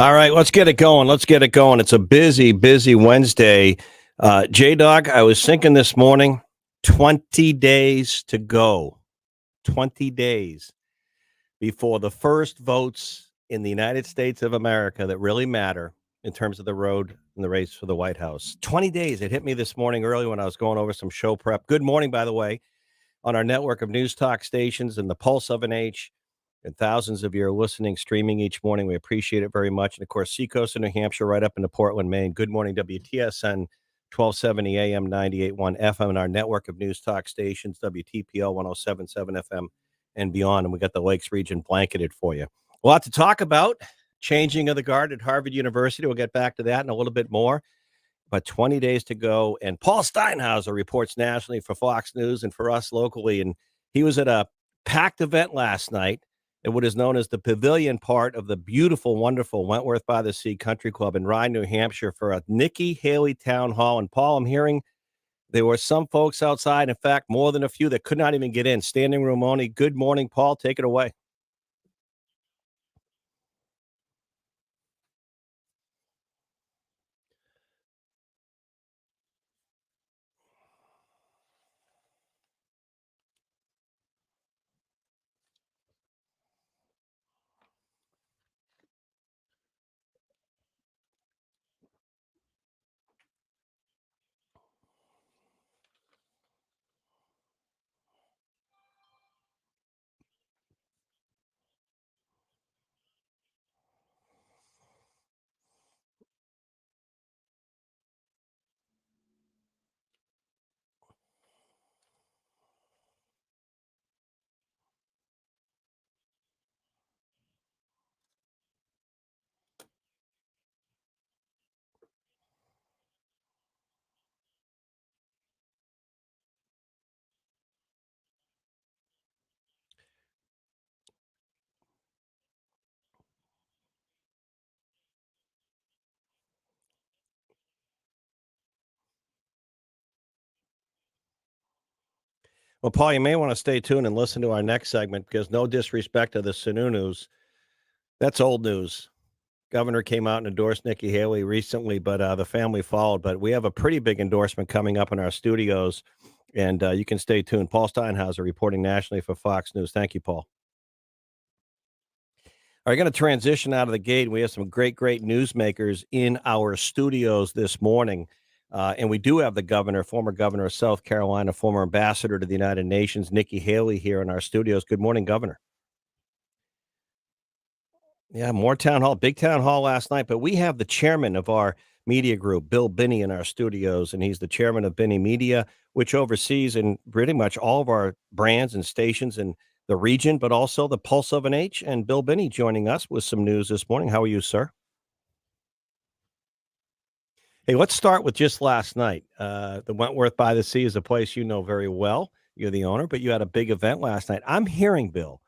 All right, let's get it going. Let's get it going. It's a busy, busy Wednesday. J Dog, I was thinking this morning 20 days to go. 20 days before the first votes in the United States of America that really matter in terms of the road and the race for the White House. 20 days. It hit me this morning early when I was going over some show prep. Good morning, by the way, on our network of news talk stations and the Pulse of an H and thousands of you are listening, streaming each morning. We appreciate it very much. And of course, Seacoast in New Hampshire, right up into Portland, Maine. Good morning, WTSN, 1270 AM, 98.1 FM, and our network of news talk stations, WTPL 1077 FM and beyond. And we got the Lakes region blanketed for you. A lot to talk about. Changing of the guard at Harvard University. We'll get back to that and a little bit more. But 20 days to go. And Paul Steinhauser reports nationally for Fox News and for us locally. And he was at a packed event last night at what is known as the pavilion part of the beautiful, wonderful Wentworth by the Sea Country Club in Rye, New Hampshire for a Nikki Haley town hall. And Paul, I'm hearing there were some folks outside, in fact, more than a few that could not even get in. Standing room only. Good morning, Paul. Take it away. Well, Paul, you may want to stay tuned and listen to our next segment because no disrespect to the Sanu news. That's old news. Governor came out and endorsed Nikki Haley recently, but the family followed. But we have a pretty big endorsement coming up in our studios, and you can stay tuned. Paul Steinhauser reporting nationally for Fox News. Thank you, Paul. Are going to transition out of the gate. We have some great, great newsmakers in our studios this morning. And we do have the governor, former governor of South Carolina, former ambassador to the United Nations, Nikki Haley, here in our studios. Good morning, Governor. Yeah, more town hall, big town hall last night. But we have the chairman of our media group, Bill Binney, in our studios, and he's the chairman of Binney Media, which oversees in pretty much all of our brands and stations in the region, but also the Pulse of an H. And Bill Binney joining us with some news this morning. How are you, sir? Hey, let's start with just last night. The Wentworth by the Sea is a place you know very well. You're the owner, but you had a big event last night. I'm hearing, Bill,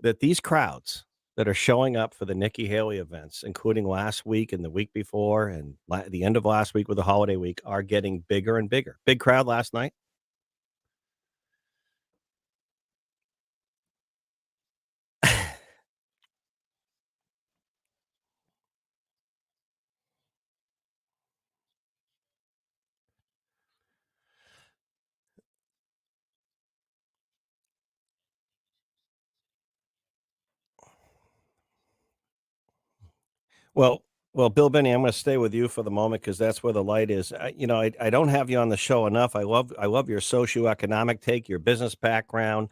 that these crowds that are showing up for the Nikki Haley events, including last week and the week before and the end of last week with the holiday week, are getting bigger and bigger. Big crowd last night. Well, well, Bill Benny, I'm going to stay with you for the moment because that's where the light is. I don't have you on the show enough. I love your socioeconomic take, your business background.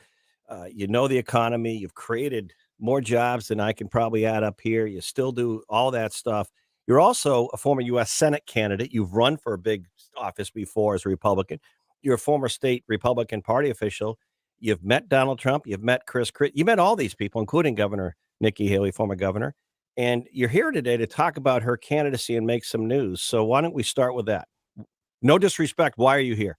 You know the economy. You've created more jobs than I can probably add up here. You still do all that stuff. You're also a former U.S. Senate candidate. You've run for a big office before as a Republican. You're a former state Republican Party official. You've met Donald Trump. You've met You met all these people, including Governor Nikki Haley, former governor. And you're here today to talk about her candidacy and make some news. So why don't we start with that? No disrespect. Why are you here?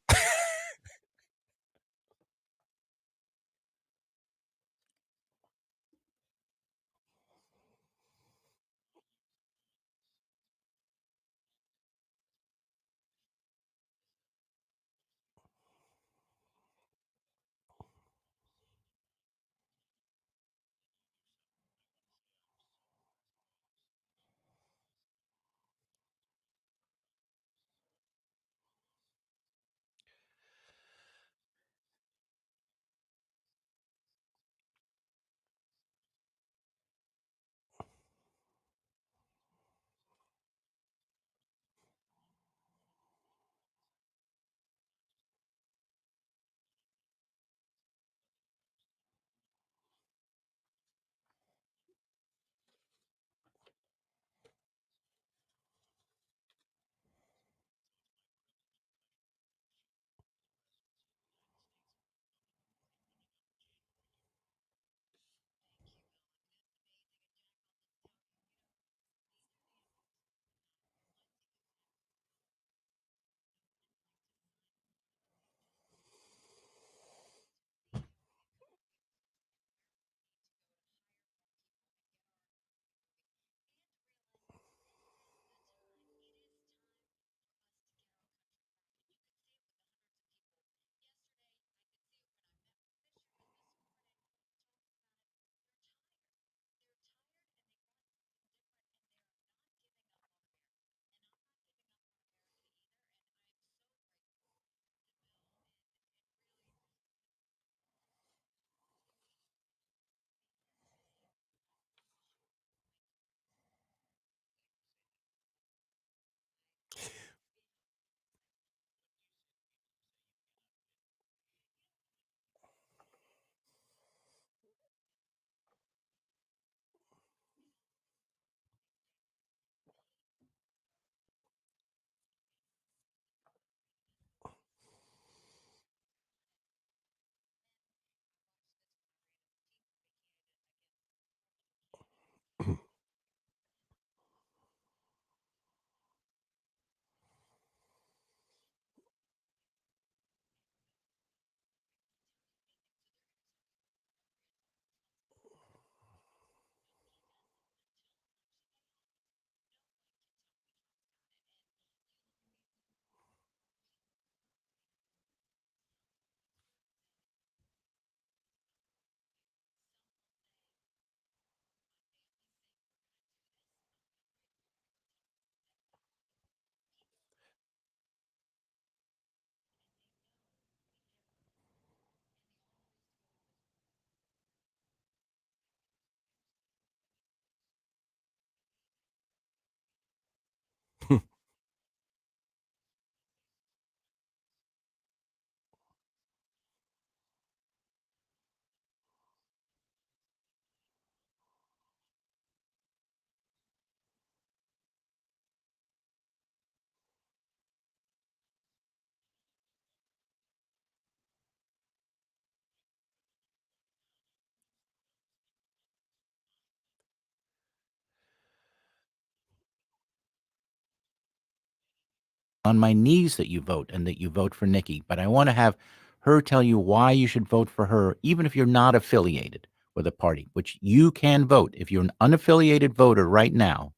on my knees that you vote and that you vote for Nikki. But I want to have her tell you why you should vote for her, even if you're not affiliated with a party, which you can vote. If you're an unaffiliated voter right now,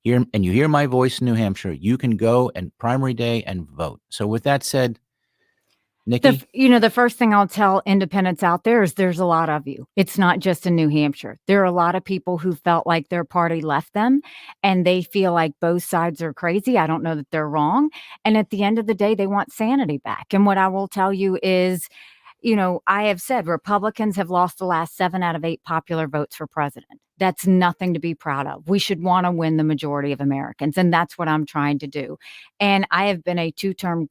here and you hear my voice in New Hampshire, you can go and primary day and vote. So with that said, Nikki, The first thing I'll tell independents out there is there's a lot of you. It's not just in New Hampshire. There are a lot of people who felt like their party left them and they feel like both sides are crazy. I don't know that they're wrong. And at the end of the day, they want sanity back. And what I will tell you is, I have said Republicans have lost the last 7 out of 8 popular votes for president. That's nothing to be proud of. We should want to win the majority of Americans. And that's what I'm trying to do. And I have been a 2-term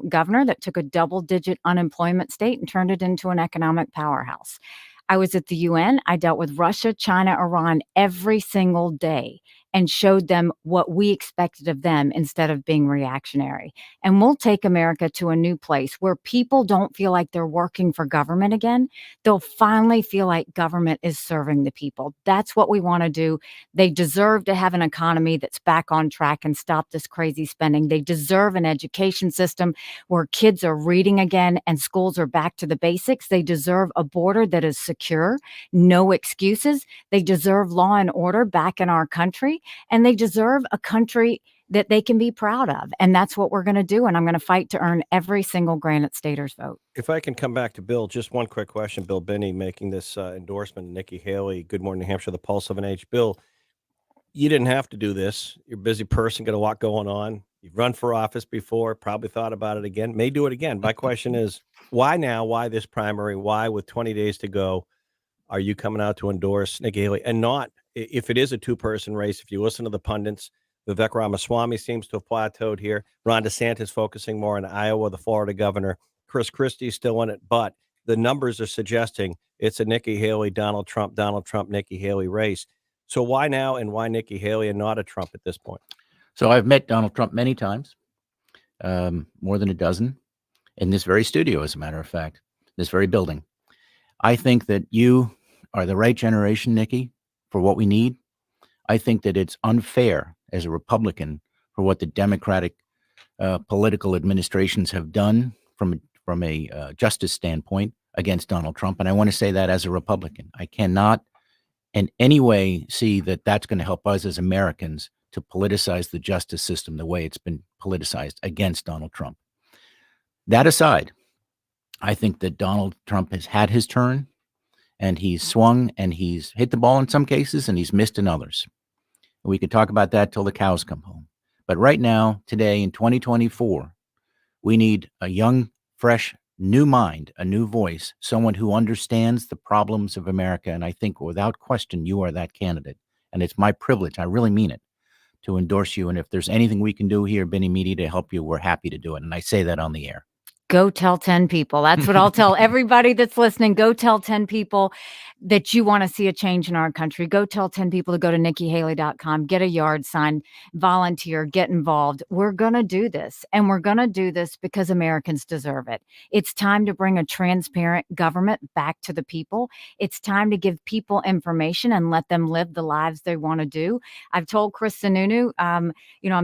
governor that took a double-digit unemployment state and turned it into an economic powerhouse. I was at the UN. I dealt with Russia, China, Iran every single day and showed them what we expected of them instead of being reactionary. And we'll take America to a new place where people don't feel like they're working for government again. They'll finally feel like government is serving the people. That's what we want to do. They deserve to have an economy that's back on track and stop this crazy spending. They deserve an education system where kids are reading again and schools are back to the basics. They deserve a border that is secure, no excuses. They deserve law and order back in our country. And they deserve a country that they can be proud of. And that's what we're going to do. And I'm going to fight to earn every single Granite Staters vote. If I can come back to Bill, just one quick question. Bill Binney making this endorsement. Nikki Haley, Good Morning New Hampshire, the Pulse of an Age. Bill, you didn't have to do this. You're a busy person, got a lot going on. You've run for office before, probably thought about it again, may do it again. My question is, why now? Why this primary? Why, with 20 days to go, are you coming out to endorse Nikki Haley? And not, if it is a two-person race, if you listen to the pundits, Vivek Ramaswamy seems to have plateaued here. Ron DeSantis focusing more on Iowa, the Florida governor. Chris Christie's still in it, but the numbers are suggesting it's a Nikki Haley, Donald Trump, Nikki Haley race. So why now, and why Nikki Haley and not a Trump at this point? So I've met Donald Trump many times, more than a dozen, in this very studio, as a matter of fact, this very building. I think that you are the right generation, Nikki, for what we need. I think that it's unfair as a Republican for what the Democratic political administrations have done from a justice standpoint against Donald Trump. And I want to say that as a Republican, I cannot in any way see that that's going to help us as Americans to politicize the justice system the way it's been politicized against Donald Trump. That aside, I think that Donald Trump has had his turn, and he's swung and he's hit the ball in some cases and he's missed in others. We could talk about that till the cows come home. But right now, today in 2024, we need a young, fresh, new mind, a new voice, someone who understands the problems of America. And I think without question, you are that candidate. And it's my privilege, I really mean it, to endorse you. And if there's anything we can do here, Benny Media, to help you, we're happy to do it. And I say that on the air. Go tell 10 people. That's what I'll tell everybody that's listening. Go tell 10 people that you want to see a change in our country. Go tell 10 people to go to NikkiHaley.com, get a yard sign, volunteer, get involved. We're going to do this. And we're going to do this because Americans deserve it. It's time to bring a transparent government back to the people. It's time to give people information and let them live the lives they want to do. I've told Chris Sununu, I'm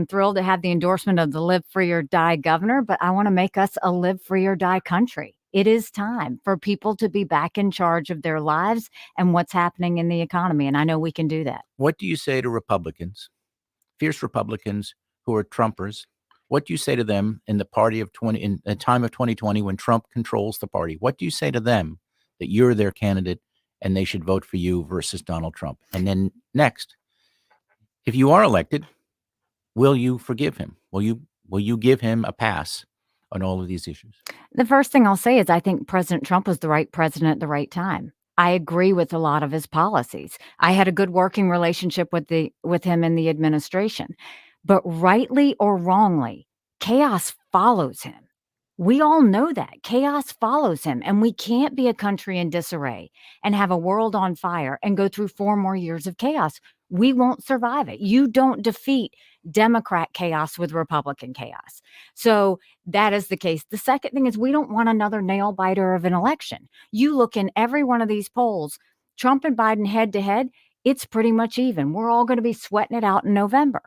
thrilled to have the endorsement of the Live Free or Die governor, but I want to make us a live free or die country. It is time for people to be back in charge of their lives and what's happening in the economy. And I know we can do that. What do you say to Republicans, fierce Republicans who are Trumpers? What do you say to them in the time of 2020 when Trump controls the party? What do you say to them that you're their candidate and they should vote for you versus Donald Trump? And then next, if you are elected, will you forgive him? Will you give him a pass on all of these issues? The first thing I'll say is I think President Trump was the right president at the right time. I agree with a lot of his policies. I had a good working relationship with him in the administration. But rightly or wrongly, chaos follows him. We all know that. Chaos follows him, and we can't be a country in disarray and have a world on fire and go through 4 more years of chaos. We won't survive it. You don't defeat Democrat chaos with Republican chaos. So that is the case. The second thing is we don't want another nail biter of an election. You look in every one of these polls, Trump and Biden head to head, it's pretty much even. We're all going to be sweating it out in November.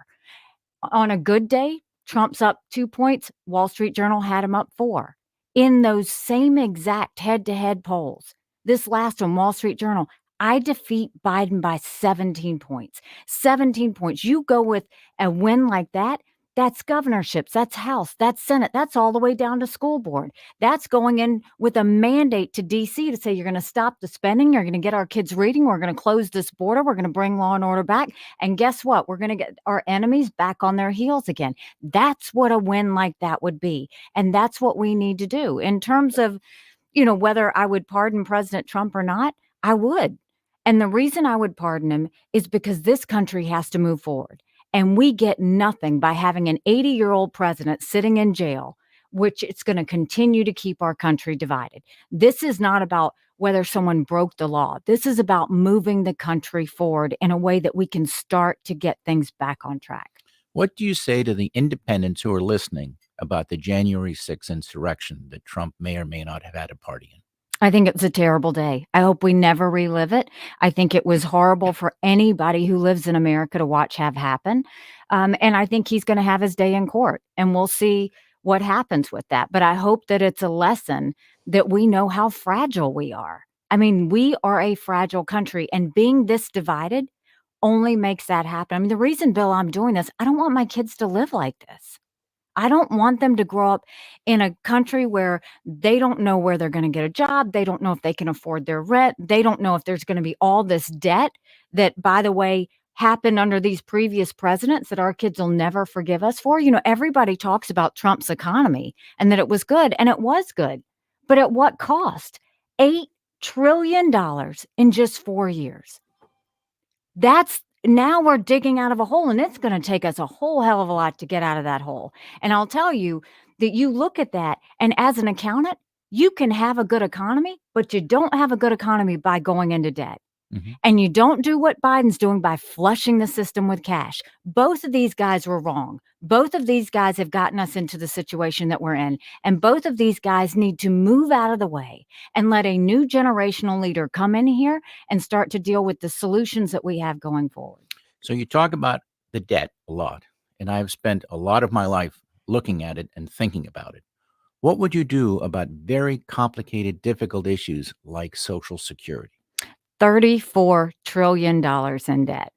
On a good day, Trump's up 2 points. Wall Street Journal had him up 4. In those same exact head-to-head polls, this last one, Wall Street Journal, I defeat Biden by 17 points. 17 points. You go with a win like that, that's governorships, that's House, that's Senate, that's all the way down to school board. That's going in with a mandate to DC to say you're going to stop the spending, you're going to get our kids reading, we're going to close this border, we're going to bring law and order back. And guess what? We're going to get our enemies back on their heels again. That's what a win like that would be. And that's what we need to do. In terms of, whether I would pardon President Trump or not, I would. And the reason I would pardon him is because this country has to move forward. And we get nothing by having an 80-year-old president sitting in jail, which it's going to continue to keep our country divided. This is not about whether someone broke the law. This is about moving the country forward in a way that we can start to get things back on track. What do you say to the independents who are listening about the January 6th insurrection that Trump may or may not have had a party in? I think it's a terrible day. I hope we never relive it. I think it was horrible for anybody who lives in America to watch have happen. And I think he's going to have his day in court, and we'll see what happens with that. But I hope that it's a lesson that we know how fragile we are. I mean, we are a fragile country, and being this divided only makes that happen. I mean, the reason, Bill, I'm doing this, I don't want my kids to live like this. I don't want them to grow up in a country where they don't know where they're going to get a job. They don't know if they can afford their rent. They don't know if there's going to be all this debt that, by the way, happened under these previous presidents that our kids will never forgive us for. Everybody talks about Trump's economy and that it was good, and it was good. But at what cost? $8 trillion in just 4 years. Now we're digging out of a hole, and it's going to take us a whole hell of a lot to get out of that hole. And I'll tell you that you look at that, and as an accountant, you can have a good economy, but you don't have a good economy by going into debt. Mm-hmm. And you don't do what Biden's doing by flushing the system with cash. Both of these guys were wrong. Both of these guys have gotten us into the situation that we're in. And both of these guys need to move out of the way and let a new generational leader come in here and start to deal with the solutions that we have going forward. So you talk about the debt a lot, and I've spent a lot of my life looking at it and thinking about it. What would you do about very complicated, difficult issues like Social Security? $34 trillion in debt.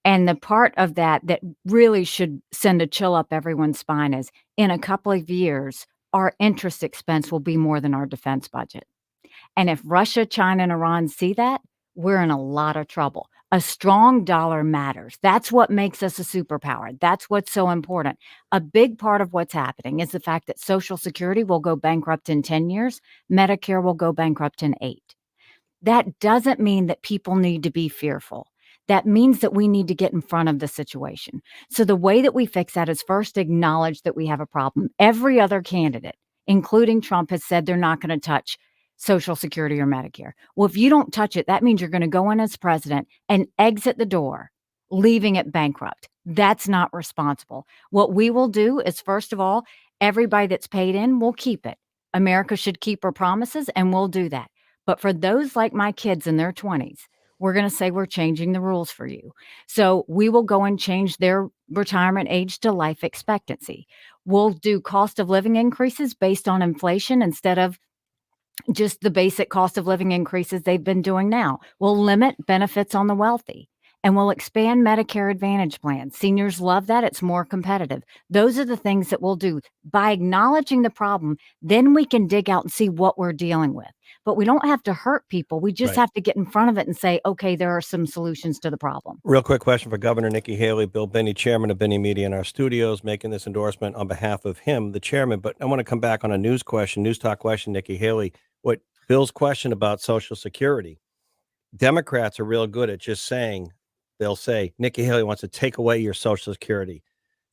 And the part of that really should send a chill up everyone's spine is in a couple of years, our interest expense will be more than our defense budget. And if Russia, China, and Iran see that, we're in a lot of trouble. A strong dollar matters. That's what makes us a superpower. That's what's so important. A big part of what's happening is the fact that Social Security will go bankrupt in 10 years. Medicare will go bankrupt in 8. That doesn't mean that people need to be fearful. That means that we need to get in front of the situation. So the way that we fix that is first acknowledge that we have a problem. Every other candidate, including Trump, has said they're not going to touch Social Security or Medicare. Well, if you don't touch it, that means you're going to go in as president and exit the door, leaving it bankrupt. That's not responsible. What we will do is, first of all, everybody that's paid in, we'll keep it. America should keep her promises, and we'll do that. But for those like my kids in their 20s, we're going to say we're changing the rules for you. So we will go and change their retirement age to life expectancy. We'll do cost of living increases based on inflation instead of just the basic cost of living increases they've been doing now. We'll limit benefits on the wealthy. And we'll expand Medicare Advantage plans. Seniors love that. It's more competitive. Those are the things that we'll do. By acknowledging the problem, then we can dig out and see what we're dealing with. But we don't have to hurt people. We just have to get in front of it and say, okay, there are some solutions to the problem. Real quick question for Governor Nikki Haley. Bill Binney, chairman of Binney Media in our studios, making this endorsement on behalf of him, the chairman. But I want to come back on a news talk question, Nikki Haley. What Bill's question about Social Security. Democrats are real good at just saying, they'll say, Nikki Haley wants to take away your Social Security.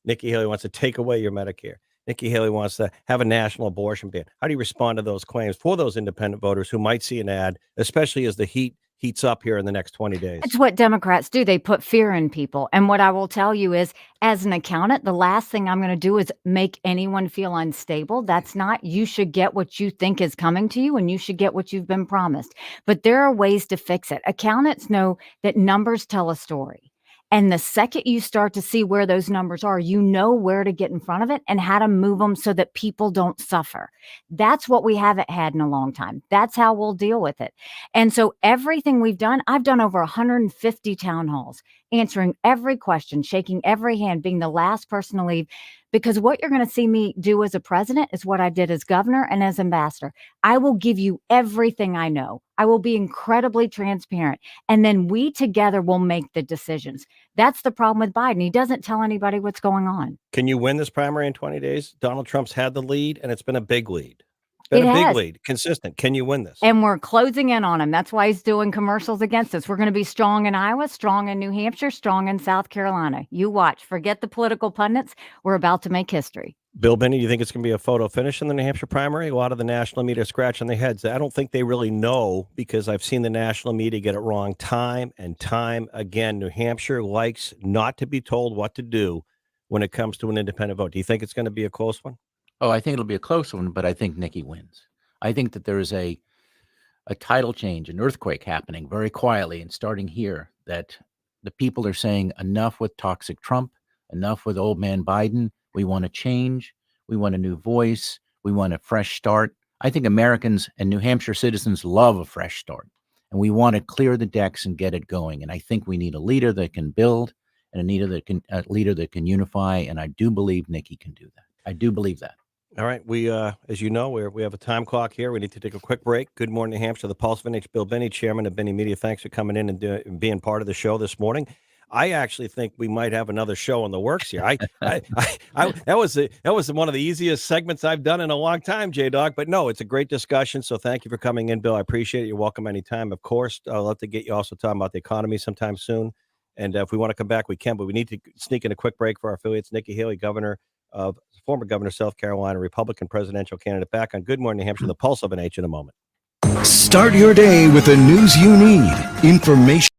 Nikki Haley wants to take away your Medicare. Nikki Haley wants to have a national abortion ban. How do you respond to those claims for those independent voters who might see an ad, especially as the heats up here in the next 20 days? It's what Democrats do. They put fear in people. And what I will tell you is, as an accountant, the last thing I'm going to do is make anyone feel unstable. That's not, you should get what you think is coming to you, and you should get what you've been promised. But there are ways to fix it. Accountants know that numbers tell a story. And the second you start to see where those numbers are, you know where to get in front of it and how to move them so that people don't suffer. That's what we haven't had in a long time. That's how we'll deal with it. And so everything we've done, I've done over 150 town halls, answering every question, shaking every hand, being the last person to leave. Because what you're going to see me do as a president is what I did as governor and as ambassador. I will give you everything I know. I will be incredibly transparent. And then we together will make the decisions. That's the problem with Biden. He doesn't tell anybody what's going on. Can you win this primary in 20 days? Donald Trump's had the lead, and it's been a big lead. It Been a big has. lead, consistent. Can you win this? And we're closing in on him. That's why he's doing commercials against us. We're going to be strong in Iowa, strong in New Hampshire, strong in South Carolina. You watch. Forget the political pundits. We're about to make history. Bill Binney, do you think it's going to be a photo finish in the New Hampshire primary? A lot of the national media are scratching their heads. I don't think they really know, because I've seen the national media get it wrong time and time again. New Hampshire likes not to be told what to do when it comes to an independent vote. Do you think it's going to be a close one? Oh, I think it'll be a close one, but I think Nikki wins. I think that there is a tidal change, an earthquake happening very quietly and starting here, that the people are saying enough with toxic Trump, enough with old man Biden. We want a change. We want a new voice. We want a fresh start. I think Americans and New Hampshire citizens love a fresh start, and we want to clear the decks and get it going. And I think we need a leader that can build and a leader that can unify. And I do believe Nikki can do that. I do believe that. All right. We, as you know, we have a time clock here. We need to take a quick break. Good morning, New Hampshire. The Pulse of NH, Bill Binney, chairman of Binney Media. Thanks for coming in and being part of the show this morning. I actually think we might have another show in the works here. That was one of the easiest segments I've done in a long time, J-Dog. But no, it's a great discussion. So thank you for coming in, Bill. I appreciate it. You're welcome anytime. Of course, I'd love to get you also talking about the economy sometime soon. And if we want to come back, we can. But we need to sneak in a quick break for our affiliates. Nikki Haley, former governor of South Carolina, Republican presidential candidate, back on Good Morning New Hampshire, the Pulse of NH in a moment. Start your day with the news you need. Information.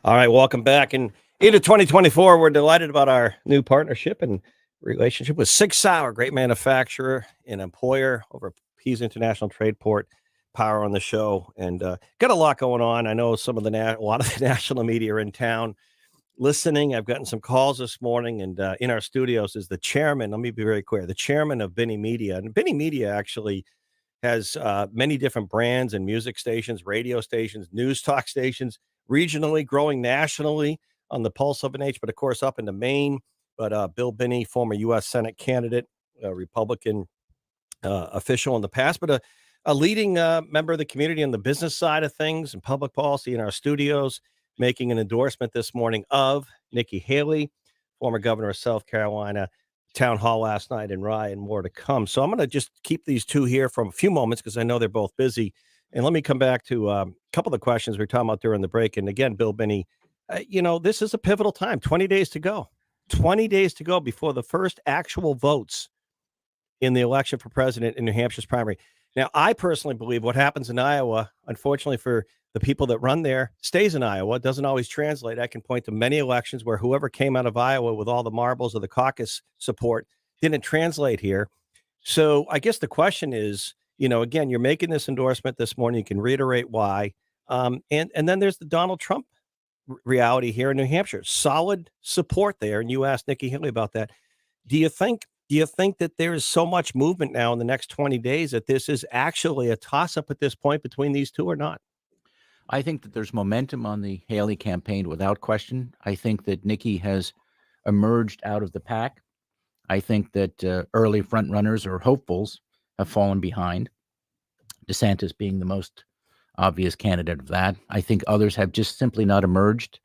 All right, welcome back. And into 2024, we're delighted about our new partnership and relationship with Sig Sauer, great manufacturer and employer over at Pease International Trade Port. Power on the show, and got a lot going on. I know some of a lot of the national media are in town listening. I've gotten some calls this morning, and in our studios is the chairman. Let me be very clear: the chairman of Benny Media, and Benny Media actually has many different brands and music stations, radio stations, news talk stations, regionally, growing nationally on the pulse of an H, but of course up into Maine. But Bill Binney, former U.S. Senate candidate, Republican official in the past, but a leading member of the community on the business side of things and public policy in our studios, making an endorsement this morning of Nikki Haley, former governor of South Carolina. Town hall last night in Rye, and more to come. So I'm going to just keep these two here from a few moments because I know they're both busy. And let me come back to a couple of the questions we were talking about during the break. And again, Bill Binney, this is a pivotal time. 20 days to go. 20 days to go before the first actual votes in the election for president in New Hampshire's primary. Now, I personally believe what happens in Iowa, unfortunately for the people that run there, stays in Iowa. It doesn't always translate. I can point to many elections where whoever came out of Iowa with all the marbles of the caucus support didn't translate here. So I guess the question is, again, you're making this endorsement this morning. You can reiterate why. And then there's the Donald Trump reality here in New Hampshire. Solid support there. And you asked Nikki Haley about that. Do you think that there is so much movement now in the next 20 days that this is actually a toss-up at this point between these two or not? I think that there's momentum on the Haley campaign without question. I think that Nikki has emerged out of the pack. I think that early front runners or hopefuls have fallen behind, DeSantis being the most obvious candidate of that. I think others have just simply not emerged.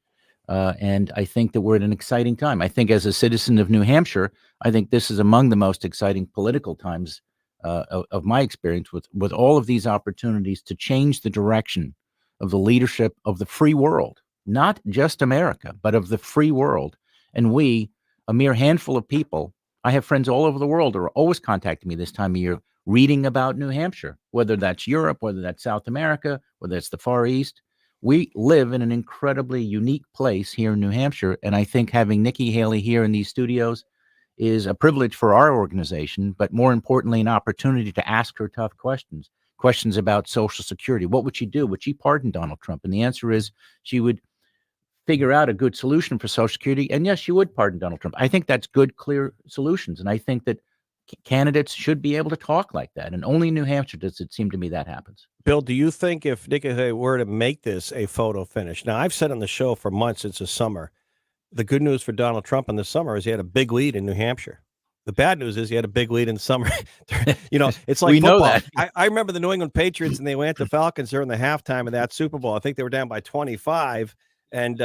And I think that we're at an exciting time. I think as a citizen of New Hampshire, I think this is among the most exciting political times of my experience with all of these opportunities to change the direction of the leadership of the free world, not just America, but of the free world. And we, a mere handful of people, I have friends all over the world who are always contacting me this time of year, reading about New Hampshire, whether that's Europe, whether that's South America, whether it's the Far East. We live in an incredibly unique place here in New Hampshire. And I think having Nikki Haley here in these studios is a privilege for our organization, but more importantly, an opportunity to ask her tough questions about Social Security. What would she do? Would she pardon Donald Trump? And the answer is she would figure out a good solution for Social Security. And yes, she would pardon Donald Trump. I think that's good, clear solutions. And I think that candidates should be able to talk like that. And only in New Hampshire does it seem to me that happens. Bill, do you think if Nikki Haley were to make this a photo finish? Now, I've said on the show for months since the summer, the good news for Donald Trump in the summer is he had a big lead in New Hampshire. The bad news is he had a big lead in the summer. It's like we football. know that. I remember the New England Patriots and the Atlanta Falcons during the halftime of that Super Bowl. I think they were down by 25. And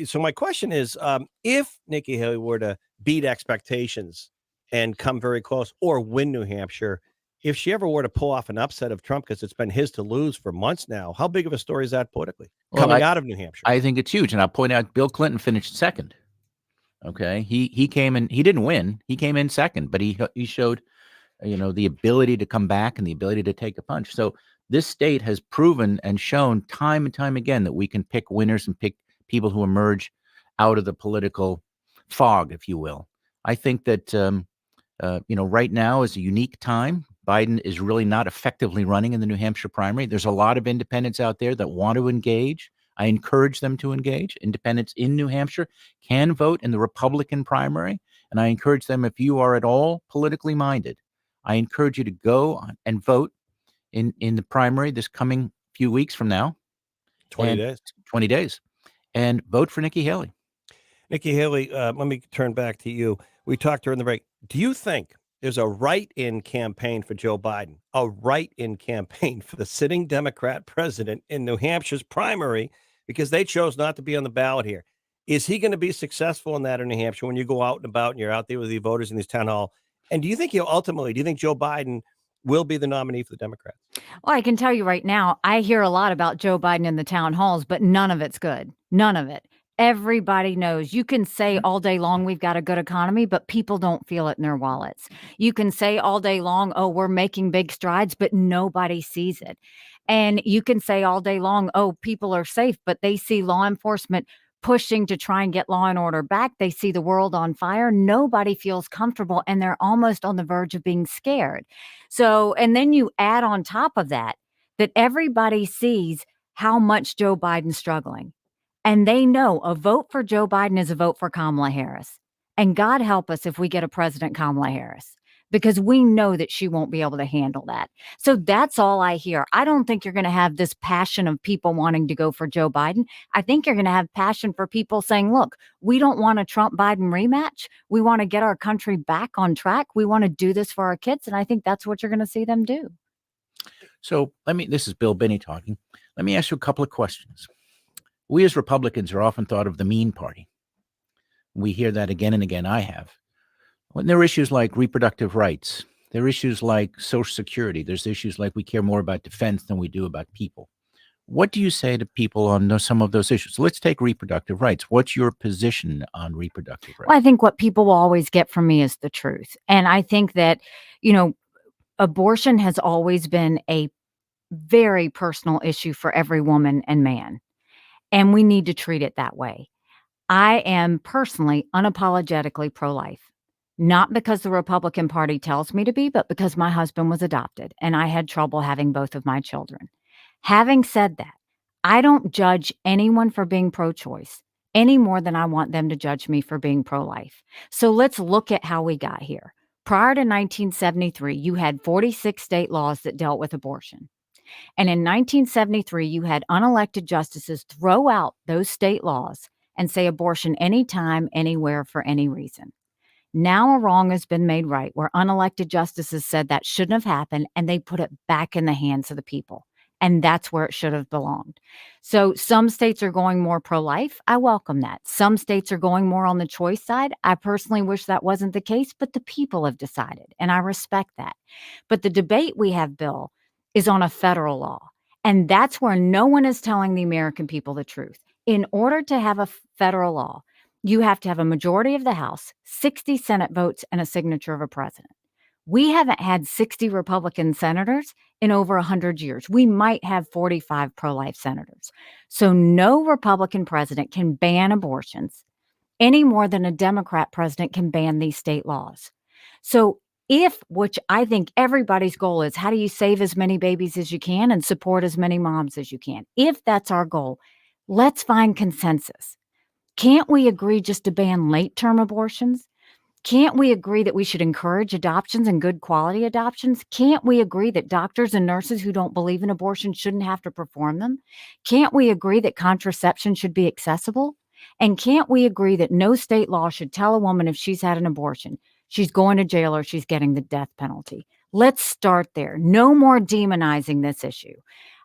so my question is, if Nikki Haley were to beat expectations and come very close or win New Hampshire, if she ever were to pull off an upset of Trump, because it's been his to lose for months now, how big of a story is that politically coming out of New Hampshire? I think it's huge. And I'll point out Bill Clinton finished second. Okay. He came in, he didn't win. He came in second, but he showed, the ability to come back and the ability to take a punch. So this state has proven and shown time and time again that we can pick winners and pick people who emerge out of the political fog, if you will. I think that, right now is a unique time. Biden is really not effectively running in the New Hampshire primary. There's a lot of independents out there that want to engage. I encourage them to engage. Independents in New Hampshire can vote in the Republican primary. And I encourage them, if you are at all politically minded, I encourage you to go and vote in the primary this coming few weeks from now. 20 days. And vote for Nikki Haley. Nikki Haley, let me turn back to you. We talked during the break. Do you think there's a write-in campaign for Joe Biden, a write-in campaign for the sitting Democrat president in New Hampshire's primary because they chose not to be on the ballot here? Is he going to be successful in that in New Hampshire when you go out and about and you're out there with the voters in these town hall? And do you think do you think Joe Biden will be the nominee for the Democrats? Well, I can tell you right now, I hear a lot about Joe Biden in the town halls, but none of it's good. None of it. Everybody knows. You can say all day long we've got a good economy, but people don't feel it in their wallets. You can say all day long, oh, we're making big strides, but nobody sees it. And you can say all day long, oh, people are safe, but they see law enforcement pushing to try and get law and order back. They see the world on fire. Nobody feels comfortable, and they're almost on the verge of being scared. So, and then you add on top of that, that everybody sees how much Joe Biden's struggling. And they know a vote for Joe Biden is a vote for Kamala Harris. And God help us if we get a President Kamala Harris, because we know that she won't be able to handle that. So that's all I hear. I don't think you're going to have this passion of people wanting to go for Joe Biden. I think you're going to have passion for people saying, look, we don't want a Trump-Biden rematch. We want to get our country back on track. We want to do this for our kids. And I think that's what you're going to see them do. So this is Bill Binney talking. Let me ask you a couple of questions. We as Republicans are often thought of the mean party. We hear that again and again. I have. When there are issues like reproductive rights, there are issues like Social Security, there's issues like we care more about defense than we do about people. What do you say to people on some of those issues? So let's take reproductive rights. What's your position on reproductive rights? Well, I think what people will always get from me is the truth. And I think that, abortion has always been a very personal issue for every woman and man. And we need to treat it that way. I am personally unapologetically pro-life, not because the Republican Party tells me to be, but because my husband was adopted and I had trouble having both of my children. Having said that, I don't judge anyone for being pro-choice any more than I want them to judge me for being pro-life. So let's look at how we got here. Prior to 1973, you had 46 state laws that dealt with abortion. And in 1973, you had unelected justices throw out those state laws and say abortion anytime, anywhere, for any reason. Now a wrong has been made right, where unelected justices said that shouldn't have happened, and they put it back in the hands of the people. And that's where it should have belonged. So some states are going more pro-life. I welcome that. Some states are going more on the choice side. I personally wish that wasn't the case, but the people have decided, and I respect that. But the debate we have, Bill, is on a federal law. And that's where no one is telling the American people the truth. In order to have a federal law, you have to have a majority of the House, 60 Senate votes, and a signature of a president. We haven't had 60 Republican senators in over 100 years. We might have 45 pro-life senators. So no Republican president can ban abortions any more than a Democrat president can ban these state laws. So which I think everybody's goal is, how do you save as many babies as you can and support as many moms as you can? If that's our goal, let's find consensus. Can't we agree just to ban late-term abortions? Can't we agree that we should encourage adoptions and good quality adoptions? Can't we agree that doctors and nurses who don't believe in abortion shouldn't have to perform them? Can't we agree that contraception should be accessible? And can't we agree that no state law should tell a woman if she's had an abortion, she's going to jail or she's getting the death penalty? Let's start there. No more demonizing this issue.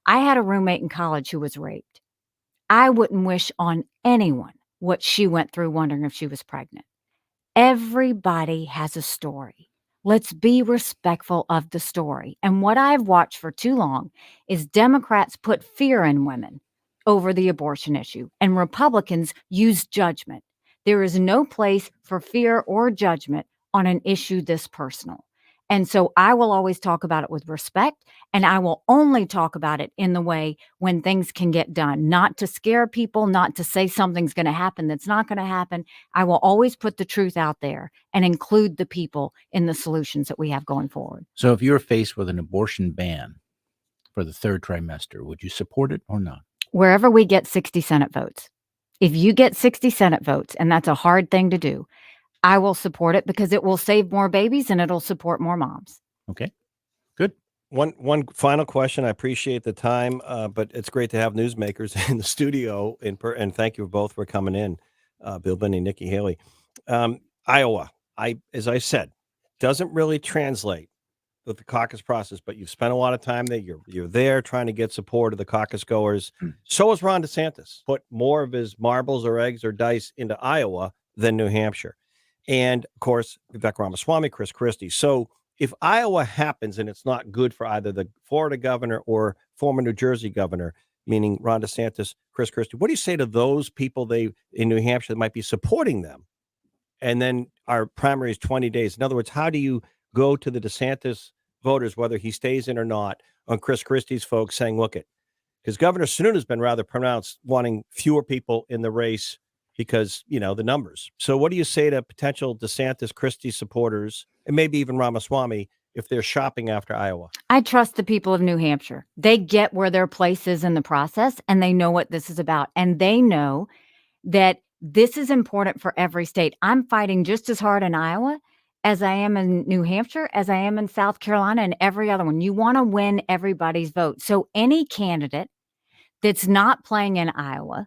I had a roommate in college who was raped. I wouldn't wish on anyone what she went through wondering if she was pregnant. Everybody has a story. Let's be respectful of the story. And what I've watched for too long is Democrats put fear in women over the abortion issue, and Republicans use judgment. There is no place for fear or judgment on an issue this personal. And so I will always talk about it with respect, and I will only talk about it in the way when things can get done, not to scare people, not to say something's going to happen that's not going to happen. I will always put the truth out there and include the people in the solutions that we have going forward. So if you're faced with an abortion ban for the third trimester, would you support it or not? Wherever we get 60 Senate votes. If you get 60 Senate votes, and that's a hard thing to do, I will support it because it will save more babies and it'll support more moms. Okay, good. One final question. I appreciate the time, but it's great to have newsmakers in the studio. And thank you both for coming in, Bill Binney, Nikki Haley. Iowa, as I said, doesn't really translate with the caucus process, but you've spent a lot of time there. You're there trying to get support of the caucus goers. So is Ron DeSantis. Put more of his marbles or eggs or dice into Iowa than New Hampshire. And, of course, Vivek Ramaswamy, Chris Christie. So if Iowa happens and it's not good for either the Florida governor or former New Jersey governor, meaning Ron DeSantis, Chris Christie, what do you say to those people in New Hampshire that might be supporting them? And then our primary is 20 days. In other words, how do you go to the DeSantis voters, whether he stays in or not, on Chris Christie's folks saying, look, because Governor Sununu has been rather pronounced wanting fewer people in the race because, the numbers. So what do you say to potential DeSantis, Christie supporters, and maybe even Ramaswamy if they're shopping after Iowa? I trust the people of New Hampshire. They get where their place is in the process, and they know what this is about. And they know that this is important for every state. I'm fighting just as hard in Iowa as I am in New Hampshire, as I am in South Carolina, and every other one. You want to win everybody's vote. So any candidate that's not playing in Iowa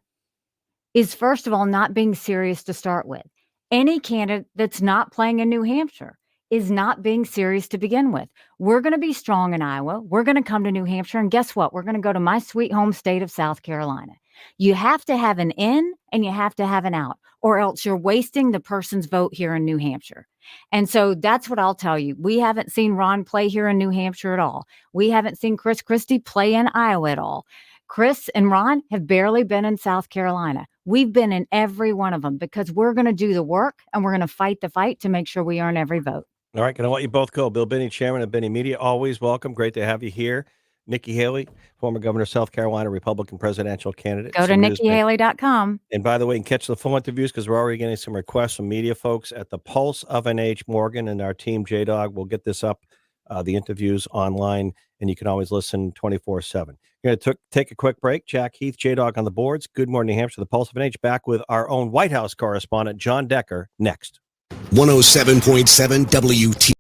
is, first of all, not being serious to start with. Any candidate that's not playing in New Hampshire is not being serious to begin with. We're going to be strong in Iowa. We're going to come to New Hampshire. And guess what? We're going to go to my sweet home state of South Carolina. You have to have an in and you have to have an out, or else you're wasting the person's vote here in New Hampshire. And so that's what I'll tell you. We haven't seen Ron play here in New Hampshire at all. We haven't seen Chris Christie play in Iowa at all. Chris and Ron have barely been in South Carolina. We've been in every one of them because we're going to do the work and we're going to fight the fight to make sure we earn every vote. All right, going to let you both go. Bill Binney, chairman of Binney Media, always welcome. Great to have you here. Nikki Haley, former governor of South Carolina, Republican presidential candidate. Go to NikkiHaley.com. And by the way, you can catch the full interviews because we're already getting some requests from media folks at the Pulse of an H. Morgan and our team, J-Dog, will get this up, the interviews online, and you can always listen 24/7. We're going to take a quick break. Jack Heath, J-Dog on the boards. Good morning, New Hampshire, the Pulse of an H, back with our own White House correspondent, John Decker, next. 107.7 WT.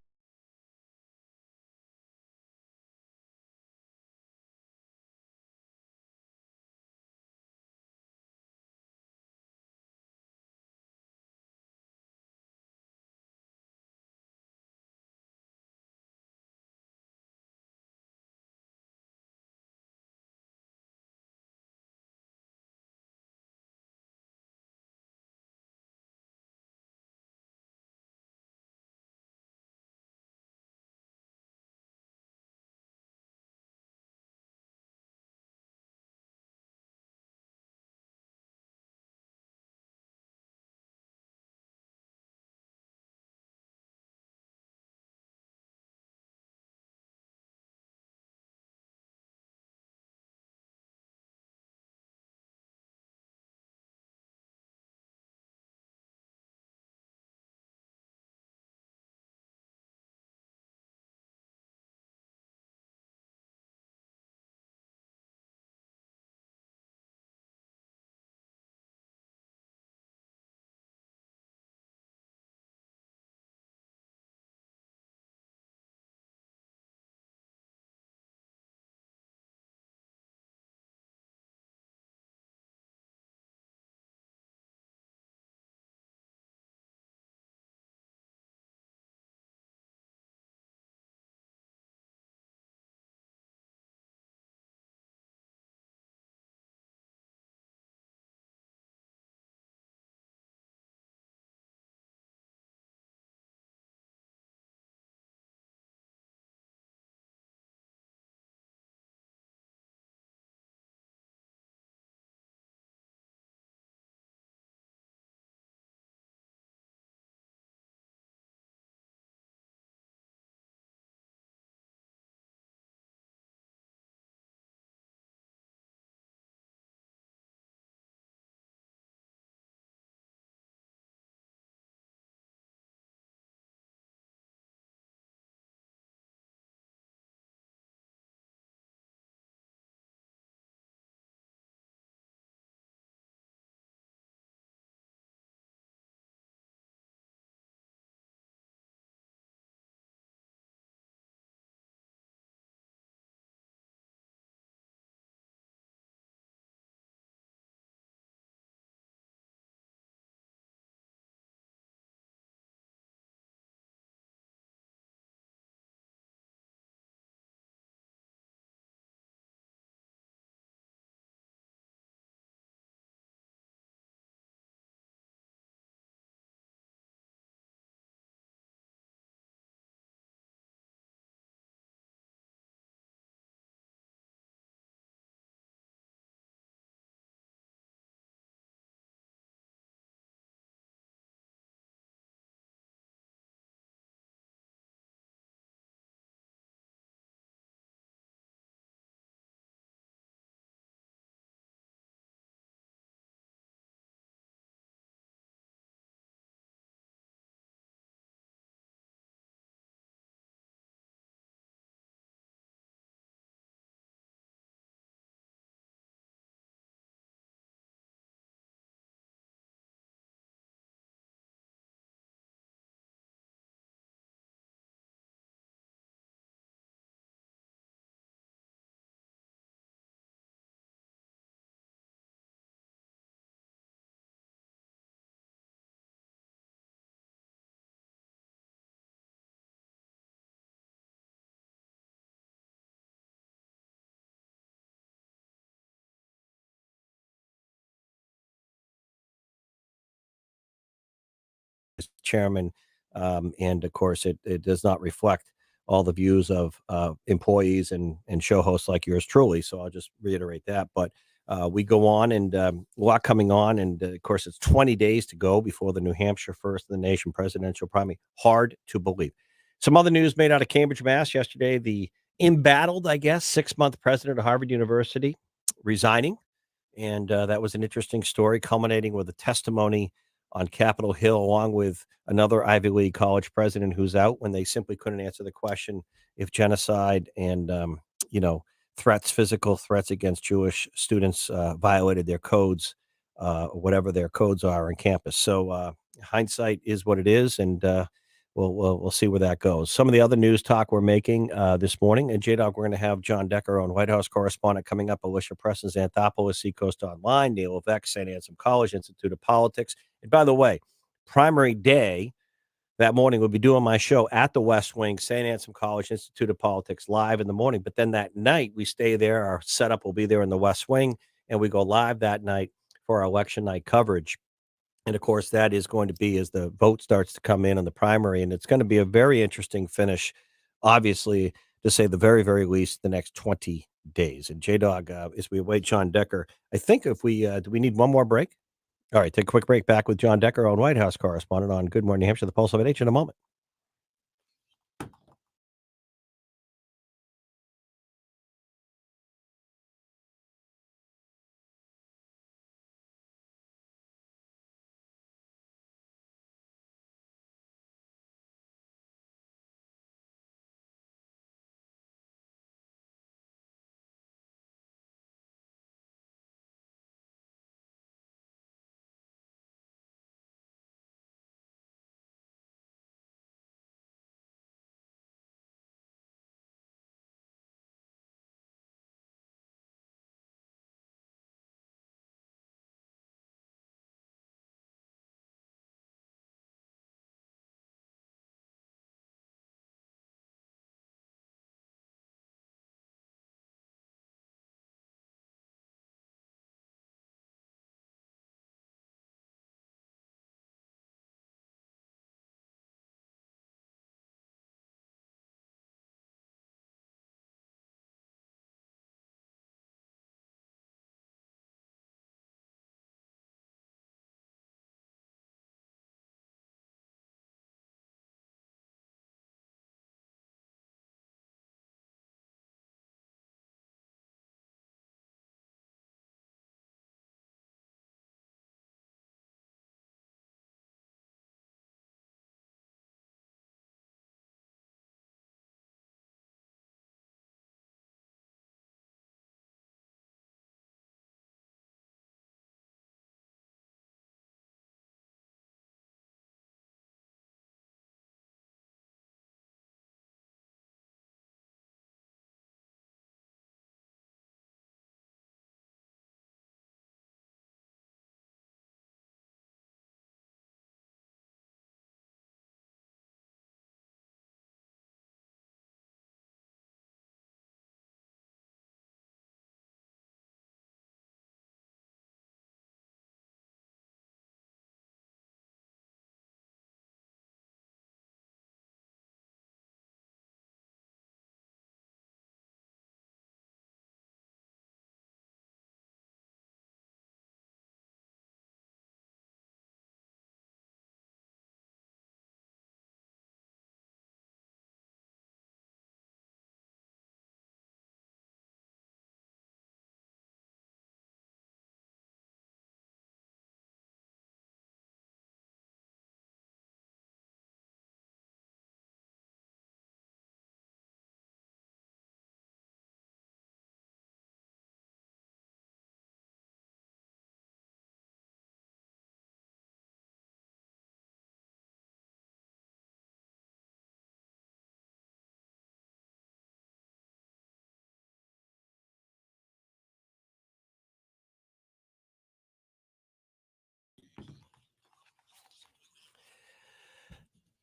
chairman, and of course, it does not reflect all the views of employees and show hosts like yours truly. So I'll just reiterate that. But we go on, and a lot coming on, and of course, it's 20 days to go before the New Hampshire first of the nation presidential primary. Hard to believe. Some other news made out of Cambridge, Mass. Yesterday, the embattled, I guess, 6-month president of Harvard University resigning. And that was an interesting story, culminating with a testimony on Capitol Hill, along with another Ivy League college president who's out when they simply couldn't answer the question if genocide and, physical threats against Jewish students violated their codes, whatever their codes are on campus. So hindsight is what it is. And we'll see where that goes. Some of the other news talk we're making this morning, and J-Dog, we're going to have John Decker on White House correspondent coming up, Alicia Preston's Anthopoulos, Seacoast Online, Neil Levesque, St. Anselm College, Institute of Politics. And by the way, primary day that morning, we'll be doing my show at the West Wing, St. Anselm College, Institute of Politics, live in the morning. But then that night, we stay there. Our setup will be there in the West Wing, and we go live that night for our election night coverage. And of course, that is going to be as the vote starts to come in on the primary. And it's going to be a very interesting finish, obviously, to say the very, very least, the next 20 days. And J-Dog, as we await John Decker, I think if we do we need one more break? All right, take a quick break. Back with John Decker, on White House correspondent on Good Morning New Hampshire, the Pulse of NH in a moment.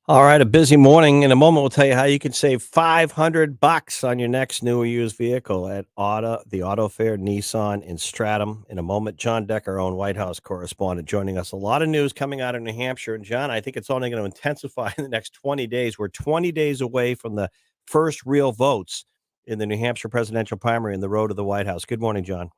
All right, a busy morning. In a moment, we'll tell you how you can save $500 on your next new or used vehicle at the Auto Fair, Nissan, and Stratum. In a moment, John Decker, our own White House correspondent, joining us. A lot of news coming out of New Hampshire. And John, I think it's only going to intensify in the next 20 days. We're 20 days away from the first real votes in the New Hampshire presidential primary in the road to the White House. Good morning, John.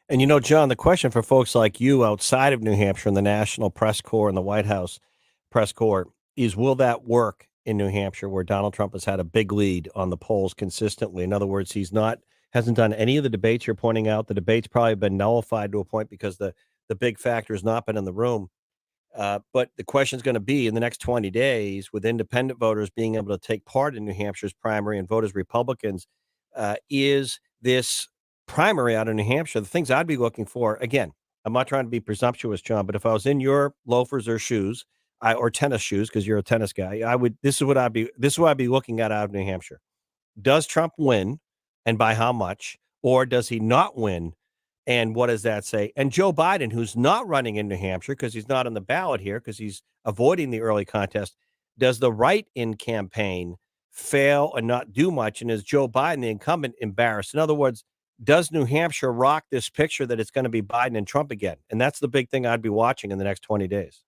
And John, the question for folks like you outside of New Hampshire in the National Press Corps and the White House Press Corps is, will that work in New Hampshire where Donald Trump has had a big lead on the polls consistently? In other words, hasn't done any of the debates you're pointing out. The debates probably been nullified to a point because the big factor has not been in the room. But the question is going to be in the next 20 days, with independent voters being able to take part in New Hampshire's primary and vote as Republicans, is this primary out of New Hampshire the things I'd be looking for? Again, I'm not trying to be presumptuous, John, but if I was in your loafers or shoes, or tennis shoes, because you're a tennis guy, I would. This is what I'd be looking at out of New Hampshire. Does Trump win, and by how much, or does he not win? And what does that say? And Joe Biden, who's not running in New Hampshire because he's not on the ballot here because he's avoiding the early contest, does the write-in campaign fail and not do much? And is Joe Biden, the incumbent, embarrassed? In other words, does New Hampshire rock this picture that it's going to be Biden and Trump again? And that's the big thing I'd be watching in the next 20 days.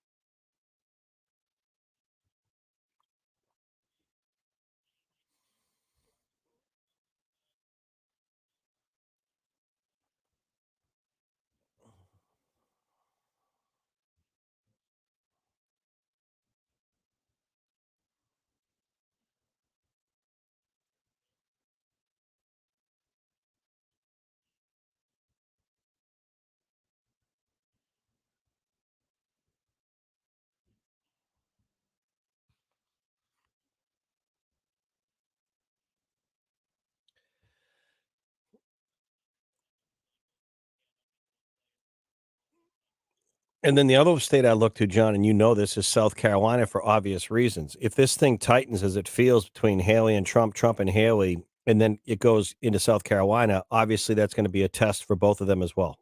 And then the other state I look to, John, and this, is South Carolina for obvious reasons. If this thing tightens as it feels between Haley and Trump, Trump and Haley, and then it goes into South Carolina, obviously that's going to be a test for both of them as well.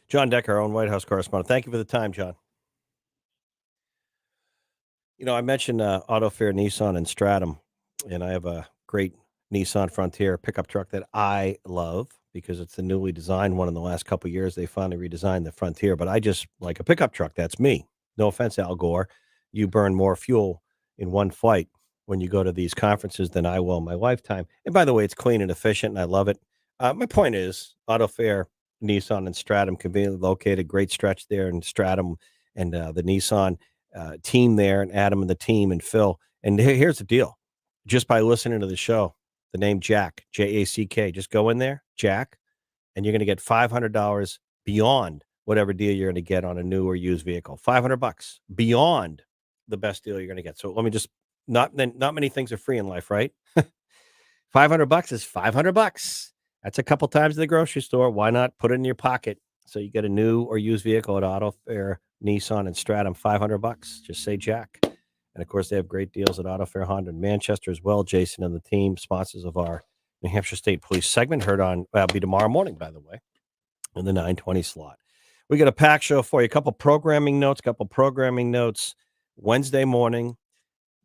John Decker, our own White House correspondent. Thank you for the time, John. I mentioned Auto Fair, Nissan, and Stratum, and I have a great Nissan Frontier pickup truck that I love because it's the newly designed one. In the last couple of years, they finally redesigned the Frontier, but I just like a pickup truck. That's me. No offense, Al Gore. You burn more fuel in one flight when you go to these conferences than I will in my lifetime. And by the way, it's clean and efficient, and I love it. My point is, Auto Fair, Nissan, and Stratum conveniently located. Great stretch there in Stratum and the Nissan team there, and Adam and the team and Phil. And here's the deal: just by listening to the show, the name Jack, Jack, just go in there, Jack, and you're going to get $500 beyond whatever deal you're going to get on a new or used vehicle. $500 beyond the best deal you're going to get. So let me just not many things are free in life, right? $500 is $500. That's a couple times in the grocery store. Why not put it in your pocket so you get a new or used vehicle at Auto Fair, Nissan, and Stratum? $500. Just say Jack. And of course, they have great deals at Auto Fair Honda in Manchester as well. Jason and the team, sponsors of our New Hampshire State Police segment, heard on, be tomorrow morning, by the way, in the 9:20 slot. We got a packed show for you. A couple programming notes. Wednesday morning,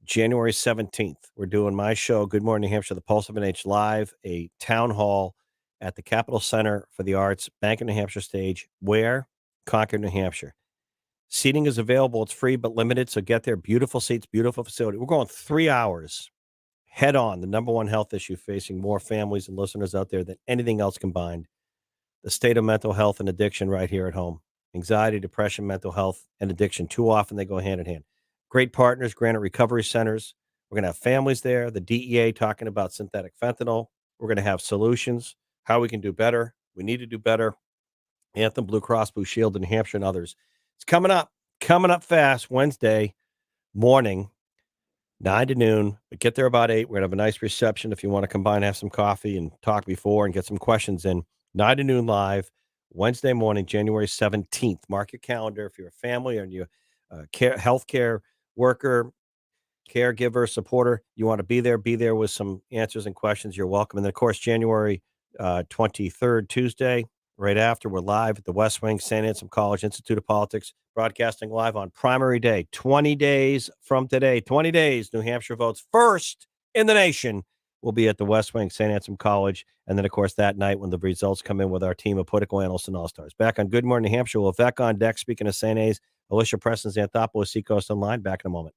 January 17th, we're doing my show, Good Morning New Hampshire, the Pulse of NH Live, a town hall at the Capitol Center for the Arts, Bank of New Hampshire stage. Where? Concord, New Hampshire. Seating is available. It's free but limited, so get there. Beautiful seats, beautiful facility. We're going 3 hours head on the number one health issue facing more families and listeners out there than anything else combined. The state of mental health and addiction right here at home. Anxiety, depression, mental health, and addiction. Too often they go hand in hand. Great partners, Granite Recovery Centers. We're going to have families there. The DEA talking about synthetic fentanyl. We're going to have solutions, how we can do better. We need to do better. Anthem, Blue Cross Blue Shield, New Hampshire, and others. It's coming up fast Wednesday morning, 9 to noon. But get there about 8. We're going to have a nice reception if you want to come by and have some coffee and talk before and get some questions in. 9 to noon live, Wednesday morning, January 17th. Mark your calendar if you're a family or you're a healthcare worker, caregiver, supporter. You want to be there with some answers and questions. You're welcome. And then, of course, January 23rd, Tuesday, right after, we're live at the West Wing, St. Anselm College Institute of Politics, broadcasting live on primary day, 20 days from today. 20 days, New Hampshire votes first in the nation. We'll be at the West Wing, St. Anselm College. And then, of course, that night when the results come in with our team of political analysts and all-stars. Back on Good Morning New Hampshire, we'll have Vec on deck. Speaking of St. A's, Alicia Preston's Anthopoulos, Seacoast Online. Back in a moment.